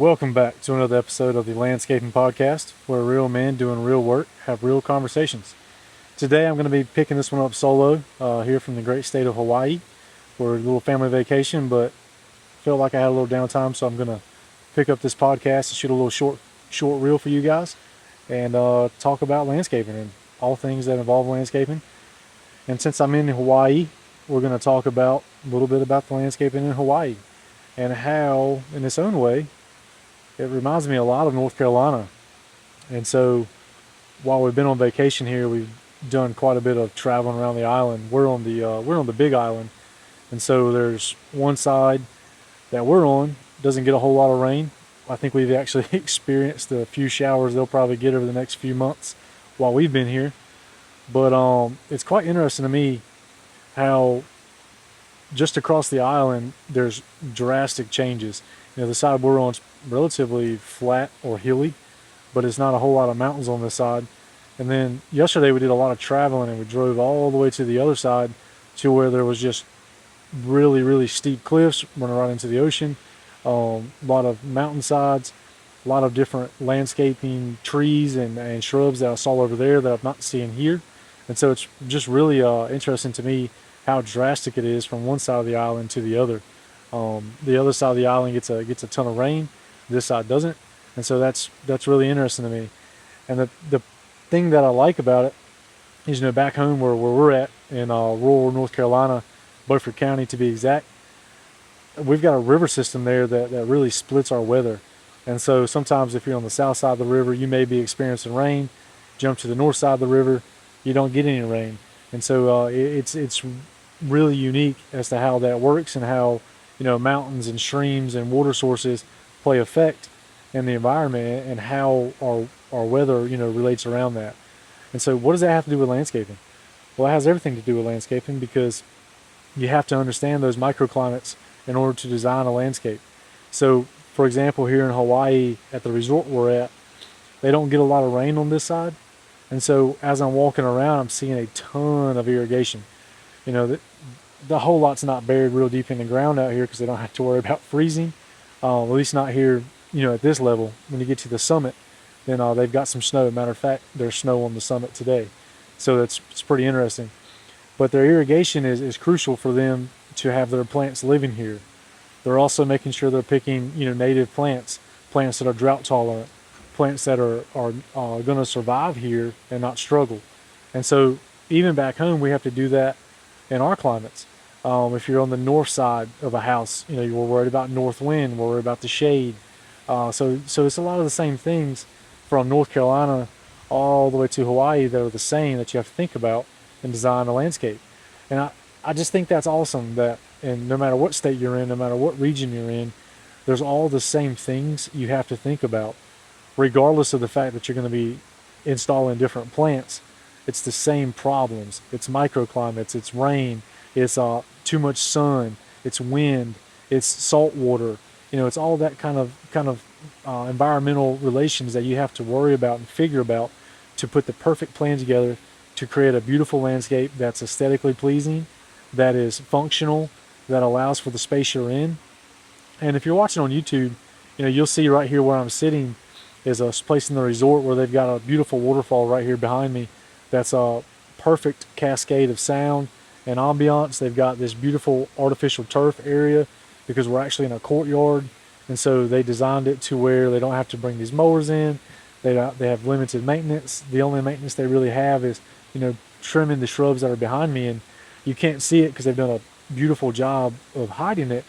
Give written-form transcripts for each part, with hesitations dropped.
Welcome back to another episode of the Landscaping Podcast, where real men doing real work have real conversations. Today I'm going to be picking this one up solo here from the great state of Hawaii. We're a little family vacation, but felt like I had a little downtime, so I'm going to pick up this podcast and shoot a little short reel for you guys and talk about landscaping and all things that involve landscaping. And since I'm in Hawaii, we're going to talk about a little bit about the landscaping in Hawaii and how, in its own way, it reminds me a lot of North Carolina. And so while we've been on vacation here, we've done quite a bit of traveling around the island. We're on the big island. And so there's one side that we're on, doesn't get a whole lot of rain. I think we've actually experienced a few showers they'll probably get over the next few months while we've been here. But it's quite interesting to me how just across the island there's drastic changes. The side we're on is relatively flat or hilly, but it's not a whole lot of mountains on this side. And then yesterday we did a lot of traveling and we drove all the way to the other side to where there was just really, really steep cliffs running right into the ocean, a lot of mountainsides, a lot of different landscaping trees and shrubs that I saw over there that I'm not seeing here. And so it's just really interesting to me how drastic it is from one side of the island to the other. The other side of the island gets a ton of rain. This side doesn't, and so that's really interesting to me. And the thing that I like about it is, back home where we're at in rural North Carolina, Beaufort County to be exact, we've got a river system there that really splits our weather. And so sometimes if you're on the south side of the river, you may be experiencing rain. Jump to the north side of the river, you don't get any rain. And so it's really unique as to how that works and how mountains and streams and water sources play effect in the environment and how our weather, relates around that. And so what does that have to do with landscaping? Well, it has everything to do with landscaping because you have to understand those microclimates in order to design a landscape. So, for example, here in Hawaii at the resort we're at, they don't get a lot of rain on this side. And so as I'm walking around, I'm seeing a ton of irrigation. The whole lot's not buried real deep in the ground out here because they don't have to worry about freezing. At least not here, at this level. When you get to the summit, then they've got some snow. Matter of fact, there's snow on the summit today. So it's pretty interesting. But their irrigation is crucial for them to have their plants living here. They're also making sure they're picking, native plants that are drought tolerant, plants that are going to survive here and not struggle. And so even back home, we have to do that in our climates. If you're on the north side of a house, you're worried about north wind, we're worried about the shade. So it's a lot of the same things from North Carolina all the way to Hawaii that are the same that you have to think about and design a landscape. And I just think that's awesome that, and no matter what state you're in, no matter what region you're in, there's all the same things you have to think about, regardless of the fact that you're going to be installing different plants. It's the same problems. It's microclimates, it's rain, it's too much sun, it's wind, it's salt water. It's all that kind of environmental relations that you have to worry about and figure about to put the perfect plan together to create a beautiful landscape that's aesthetically pleasing, that is functional, that allows for the space you're in. And if you're watching on YouTube, you'll see right here where I'm sitting is a place in the resort where they've got a beautiful waterfall right here behind me. That's a perfect cascade of sound and ambiance. They've got this beautiful artificial turf area because we're actually in a courtyard, and so they designed it to where they don't have to bring these mowers in. They have limited maintenance. The only maintenance they really have is trimming the shrubs that are behind me, and you can't see it because they've done a beautiful job of hiding it,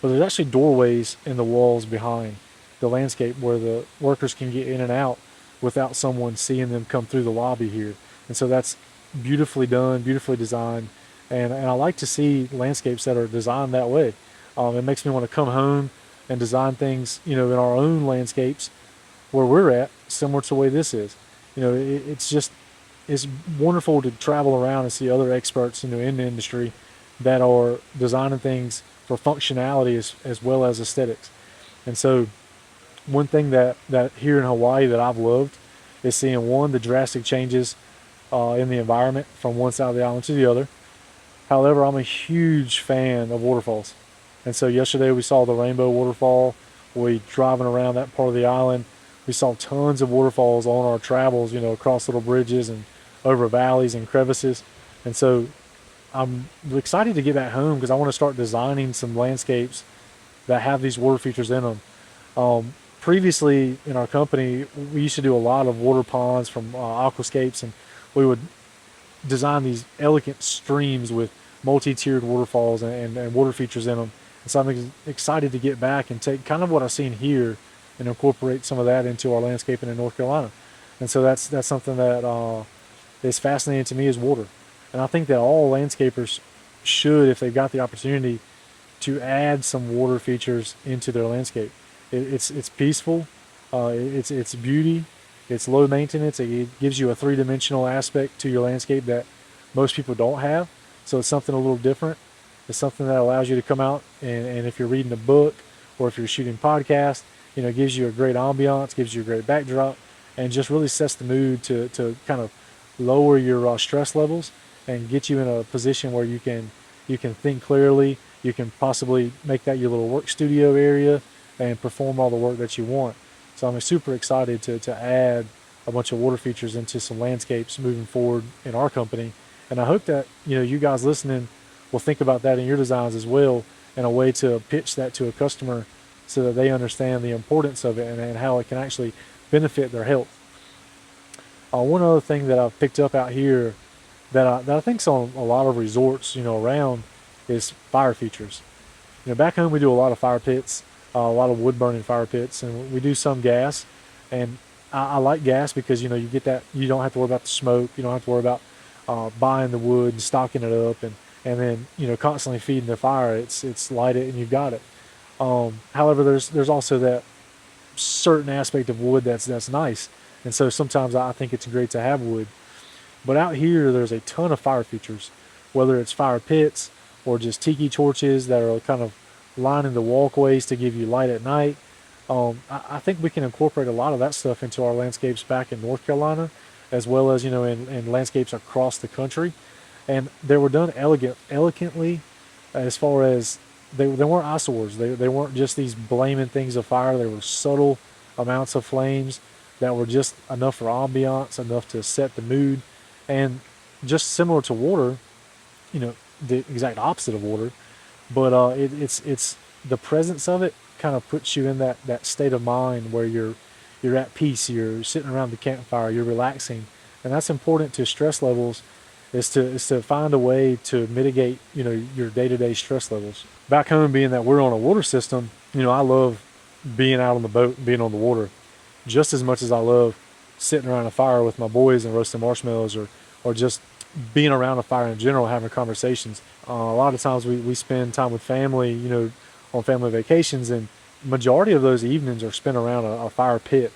but there's actually doorways in the walls behind the landscape where the workers can get in and out without someone seeing them come through the lobby here. And so that's beautifully done, beautifully designed, and I like to see landscapes that are designed that way. It makes me want to come home and design things, in our own landscapes where we're at, similar to the way this is. It's wonderful to travel around and see other experts, in the industry that are designing things for functionality as well as aesthetics. And so one thing that here in Hawaii that I've loved is seeing, one, the drastic changes in the environment from one side of the island to the other. However, I'm a huge fan of waterfalls. And so yesterday we saw the rainbow waterfall We driving around that part of the island, we saw tons of waterfalls on our travels, across little bridges and over valleys and crevices. And so I'm excited to get back home because I want to start designing some landscapes that have these water features in them. Previously in our company, we used to do a lot of water ponds from aquascapes, and we would design these elegant streams with multi-tiered waterfalls and water features in them. And so I'm excited to get back and take kind of what I've seen here and incorporate some of that into our landscaping in North Carolina. And so that's something that is fascinating to me, is water. And I think that all landscapers should, if they've got the opportunity, to add some water features into their landscape. It's peaceful, it's beauty, it's low maintenance. It gives you a three-dimensional aspect to your landscape that most people don't have. So it's something a little different. It's something that allows you to come out and if you're reading a book or if you're shooting podcasts, it gives you a great ambiance, gives you a great backdrop, and just really sets the mood to kind of lower your stress levels and get you in a position where you can think clearly. You can possibly make that your little work studio area and perform all the work that you want. So I'm super excited to add a bunch of water features into some landscapes moving forward in our company. And I hope that you guys listening will think about that in your designs as well, and a way to pitch that to a customer so that they understand the importance of it and how it can actually benefit their health. One other thing that I've picked up out here that I think's on a lot of resorts around is fire features. Back home we do a lot of fire pits, a lot of wood burning fire pits, and we do some gas. And I like gas because you get that, you don't have to worry about the smoke, you don't have to worry about buying the wood and stocking it up and then constantly feeding the fire. It's light it and you've got it. However, there's also that certain aspect of wood that's nice, and so sometimes I think it's great to have wood. But out here there's a ton of fire features, whether it's fire pits or just tiki torches that are kind of lining the walkways to give you light at night. I think we can incorporate a lot of that stuff into our landscapes back in North Carolina, as well as in landscapes across the country. And they were done elegantly, as far as they weren't eyesores. They weren't just these blaming things of fire. They were subtle amounts of flames that were just enough for ambiance, enough to set the mood. And just similar to water, the exact opposite of water, but it's the presence of it kind of puts you in that state of mind where you're at peace, you're sitting around the campfire, you're relaxing. And that's important to stress levels, is to find a way to mitigate your day-to-day stress levels. Back home, being that we're on a water system, I love being out on the boat and being on the water just as much as I love sitting around a fire with my boys and roasting marshmallows, or just being around a fire in general, having conversations. A lot of times we spend time with family, on family vacations, and majority of those evenings are spent around a fire pit,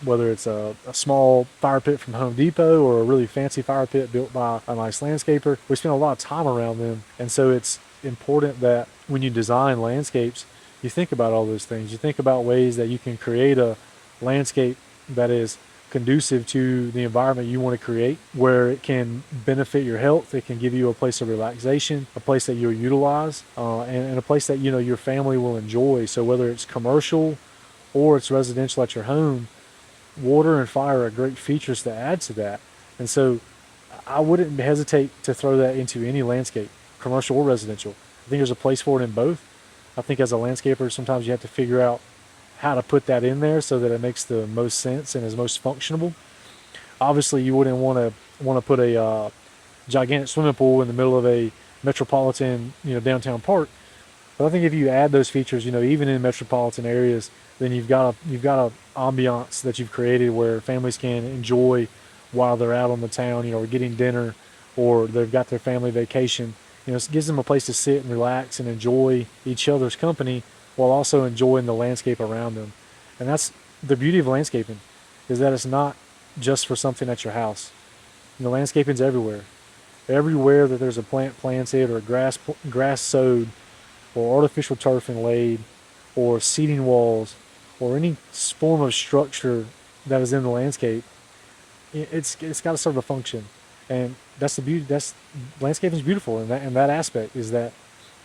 whether it's a small fire pit from Home Depot or a really fancy fire pit built by a nice landscaper. We spend a lot of time around them, and so it's important that when you design landscapes, you think about all those things. You think about ways that you can create a landscape that is conducive to the environment you want to create, where it can benefit your health. It can give you a place of relaxation, a place that you'll utilize, and a place that your family will enjoy. So whether it's commercial or it's residential at your home, water and fire are great features to add to that. And so I wouldn't hesitate to throw that into any landscape, commercial or residential. I think there's a place for it in both. I think as a landscaper, sometimes you have to figure out how to put that in there so that it makes the most sense and is most functional. Obviously, you wouldn't want to put a gigantic swimming pool in the middle of a metropolitan, downtown park. But I think if you add those features, even in metropolitan areas, then you've got a ambiance that you've created where families can enjoy while they're out on the town, or getting dinner, or they've got their family vacation. It gives them a place to sit and relax and enjoy each other's company, while also enjoying the landscape around them. And that's the beauty of landscaping, is that it's not just for something at your house. Landscaping's everywhere. Everywhere that there's a plant planted, or grass sowed, or artificial turfing laid, or seating walls, or any form of structure that is in the landscape, it's got to serve a function. And that's the beauty. Landscaping is beautiful in that aspect, is that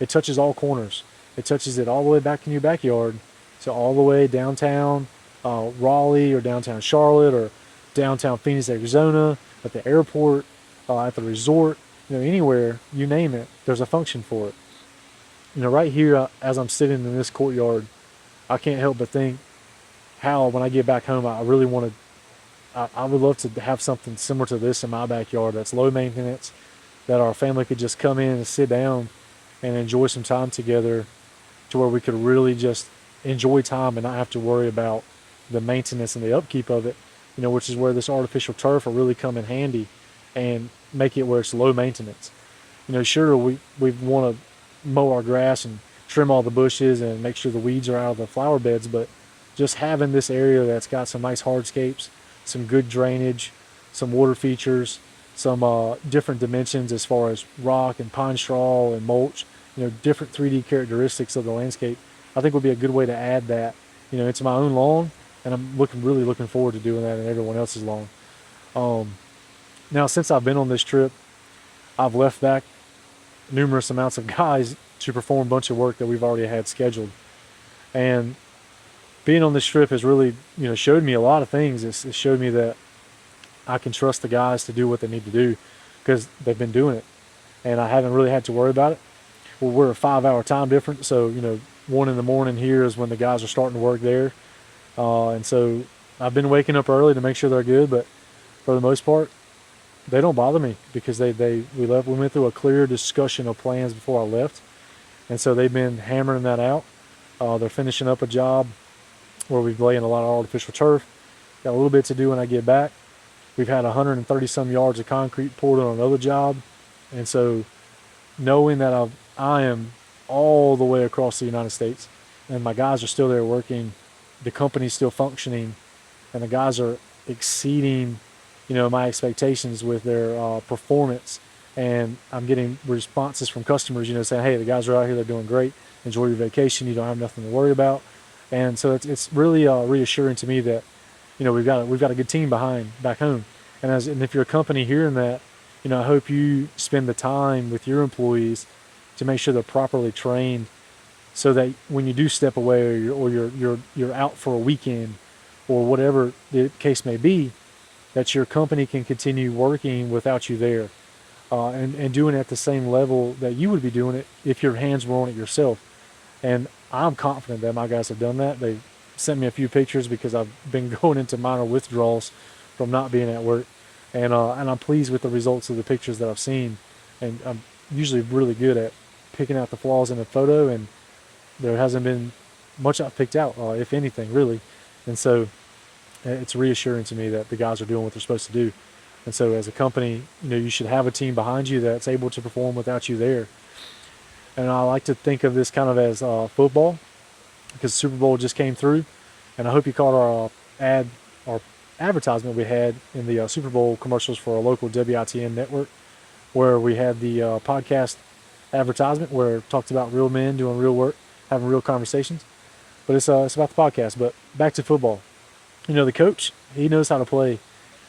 it touches all corners. It touches it all the way back in your backyard, So all the way downtown Raleigh or downtown Charlotte or downtown Phoenix, Arizona, at the airport, at the resort, anywhere, you name it, there's a function for it. Right here, as I'm sitting in this courtyard, I can't help but think how when I get back home, I really want to, I would love to have something similar to this in my backyard that's low maintenance, that our family could just come in and sit down and enjoy some time together, to where we could really just enjoy time and not have to worry about the maintenance and the upkeep of it, which is where this artificial turf will really come in handy and make it where it's low maintenance. Sure, we want to mow our grass and trim all the bushes and make sure the weeds are out of the flower beds, but just having this area that's got some nice hardscapes, some good drainage, some water features, some different dimensions as far as rock and pine straw and mulch, different 3D characteristics of the landscape, I think would be a good way to add that, into my own lawn, and I'm really looking forward to doing that in everyone else's lawn. Now, since I've been on this trip, I've left back numerous amounts of guys to perform a bunch of work that we've already had scheduled, and being on this trip has really, showed me a lot of things. It showed me that I can trust the guys to do what they need to do because they've been doing it, and I haven't really had to worry about it. Well, we're a 5-hour time difference, so 1 in the morning here is when the guys are starting to work there, and so I've been waking up early to make sure they're good. But for the most part, they don't bother me because we went through a clear discussion of plans before I left, and so they've been hammering that out. They're finishing up a job where we've laid a lot of artificial turf. Got a little bit to do when I get back. We've had 130 some yards of concrete poured on another job, and so knowing that I am all the way across the United States, and my guys are still there working, the company's still functioning, and the guys are exceeding, my expectations with their performance, and I'm getting responses from customers, saying, hey, the guys are out here, they're doing great, enjoy your vacation, you don't have nothing to worry about. And so it's really reassuring to me that, we've got a good team back home. And if you're a company hearing that, I hope you spend the time with your employees to make sure they're properly trained, so that when you do step away, or you're out for a weekend, or whatever the case may be, that your company can continue working without you there, and doing it at the same level that you would be doing it if your hands were on it yourself. And I'm confident that my guys have done that. They sent me a few pictures because I've been going into minor withdrawals from not being at work, and I'm pleased with the results of the pictures that I've seen. And I'm usually really good at picking out the flaws in a photo, and there hasn't been much I've picked out, if anything, really. And so it's reassuring to me that the guys are doing what they're supposed to do. And so as a company, you should have a team behind you that's able to perform without you there. And I like to think of this kind of as football, because Super Bowl just came through, and I hope you caught our advertisement we had in the Super Bowl commercials for our local WITN network, where we had the podcast advertisement where it talked about real men doing real work, having real conversations. But it's about the podcast. But back to football. The coach, he knows how to play,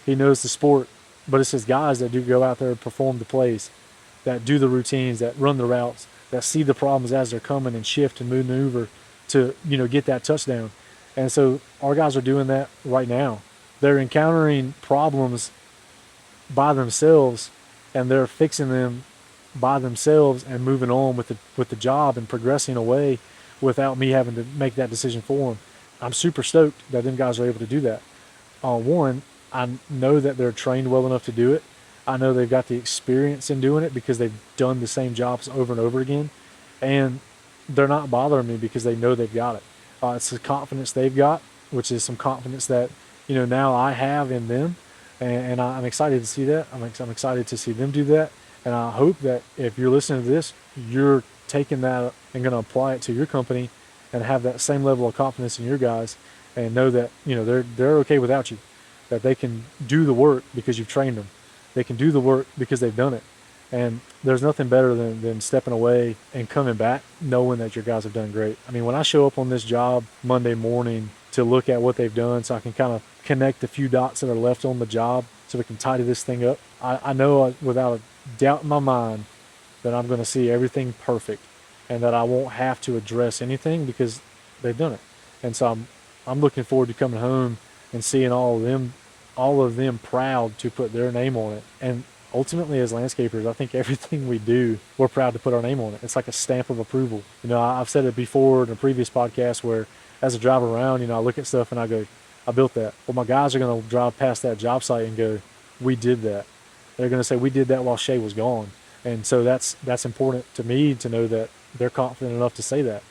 he knows the sport, but it's his guys that do go out there and perform the plays, that do the routines, that run the routes, that see the problems as they're coming and shift and maneuver to get that touchdown. And so our guys are doing that right now. They're encountering problems by themselves, and they're fixing them by themselves and moving on with the job and progressing away without me having to make that decision for them. I'm super stoked that them guys are able to do that. One, I know that they're trained well enough to do it. I know they've got the experience in doing it because they've done the same jobs over and over again, and they're not bothering me because they know they've got it. It's the confidence they've got, which is some confidence that now I have in them, and I'm excited to see that. I'm excited to see them do that, and I hope that if you're listening to this, you're taking that and going to apply it to your company and have that same level of confidence in your guys, and know that they're okay without you, that they can do the work because you've trained them. They can do the work because they've done it. And there's nothing better than stepping away and coming back knowing that your guys have done great. I mean, when I show up on this job Monday morning to look at what they've done, so I can kind of connect the few dots that are left on the job so we can tidy this thing up, I know without a doubt in my mind that I'm going to see everything perfect, and that I won't have to address anything because they've done it. And so I'm looking forward to coming home and seeing all of them proud to put their name on it. And ultimately, as landscapers, I think everything we do, we're proud to put our name on it. It's like a stamp of approval. You know, I've said it before in a previous podcast where, as I drive around, you know, I look at stuff and I go, I built that. Well, my guys are going to drive past that job site and go, we did that. They're going to say, we did that while Shay was gone. And so that's important to me to know that they're confident enough to say that,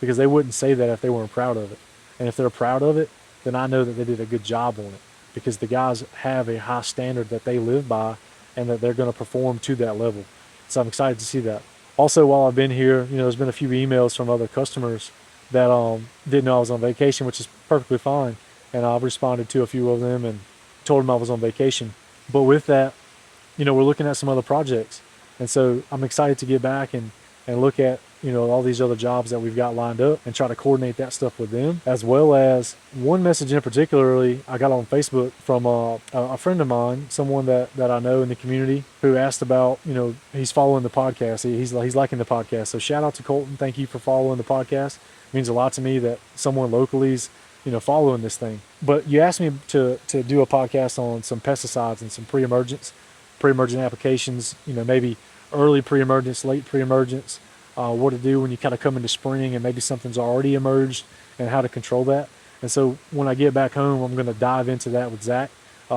because they wouldn't say that if they weren't proud of it. And if they're proud of it, then I know that they did a good job on it, because the guys have a high standard that they live by and that they're going to perform to that level. So I'm excited to see that. Also, while I've been here, you know, there's been a few emails from other customers that didn't know I was on vacation, which is perfectly fine. And I've responded to a few of them and told them I was on vacation. But with that, you know, we're looking at some other projects. And so I'm excited to get back and look at, you know, all these other jobs that we've got lined up and try to coordinate that stuff with them, as well as one message in particularly I got on Facebook from a friend of mine, someone that I know in the community, who asked about, you know, he's following the podcast. He's liking the podcast. So shout out to Colton. Thank you for following the podcast. It means a lot to me that someone locally's, you know, following this thing. But you asked me to do a podcast on some pesticides and some pre-emergent applications, you know, maybe early pre-emergence, late pre-emergence, what to do when you kind of come into spring and maybe something's already emerged, and how to control that. And so when I get back home, I'm going to dive into that with Zach.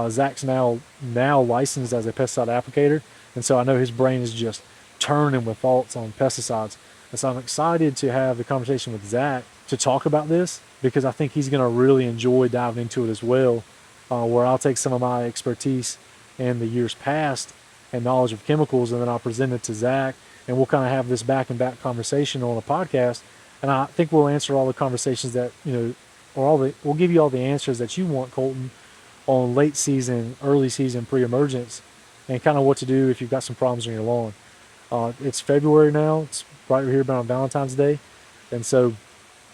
Zach's now licensed as a pesticide applicator, and so I know his brain is just turning with thoughts on pesticides. And so I'm excited to have the conversation with Zach to talk about this, because I think he's going to really enjoy diving into it as well, where I'll take some of my expertise in the years past and knowledge of chemicals, and then I'll present it to Zach, and we'll kind of have this back and back conversation on a podcast. And I think we'll answer all the conversations that, you know, we'll give you all the answers that you want, Colton, on late season, early season pre-emergence, and kind of what to do if you've got some problems on your lawn. It's February now. It's right here around Valentine's Day. And so,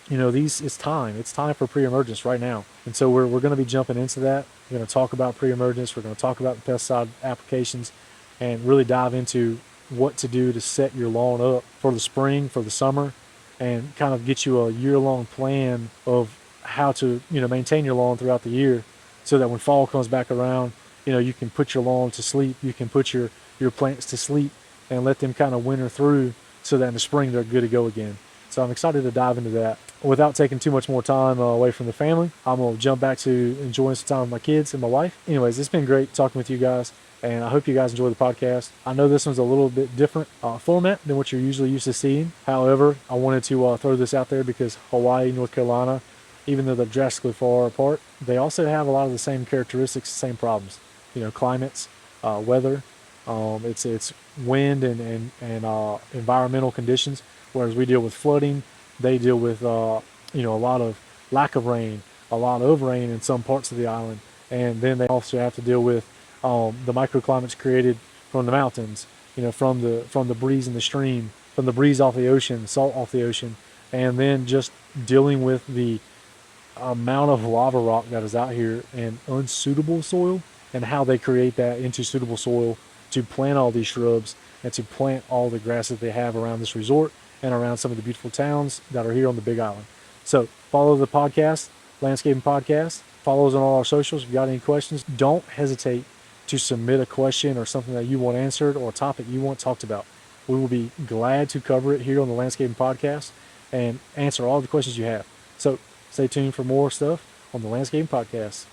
you know, it's time for pre-emergence right now. And so we're going to be jumping into that. We're going to talk about pre-emergence. We're going to talk about the pesticide applications and really dive into what to do to set your lawn up for the spring, for the summer, and kind of get you a year-long plan of how to, you know, maintain your lawn throughout the year, so that when fall comes back around, you know, you can put your lawn to sleep, you can put your plants to sleep and let them kind of winter through, so that in the spring they're good to go again. So I'm excited to dive into that. Without taking too much more time away from the family, I'm going to jump back to enjoying some time with my kids and my wife. Anyways, it's been great talking with you guys, and I hope you guys enjoy the podcast. I know this one's a little bit different format than what you're usually used to seeing. However, I wanted to throw this out there because Hawaii, North Carolina, even though they're drastically far apart, they also have a lot of the same characteristics, same problems. You know, climates, weather, it's wind and environmental conditions. Whereas we deal with flooding, they deal with you know, a lot of lack of rain, a lot of rain in some parts of the island, and then they also have to deal with the microclimates created from the mountains, you know, from the breeze in the stream, from the breeze off the ocean, salt off the ocean, and then just dealing with the amount of lava rock that is out here and unsuitable soil, and how they create that into suitable soil to plant all these shrubs and to plant all the grass that they have around this resort and around some of the beautiful towns that are here on the Big Island. So follow the podcast, Landscaping Podcast. Follow us on all our socials. If you got any questions, don't hesitate to submit a question or something that you want answered or a topic you want talked about. We will be glad to cover it here on the Landscaping Podcast and answer all the questions you have. So stay tuned for more stuff on the Landscaping Podcast.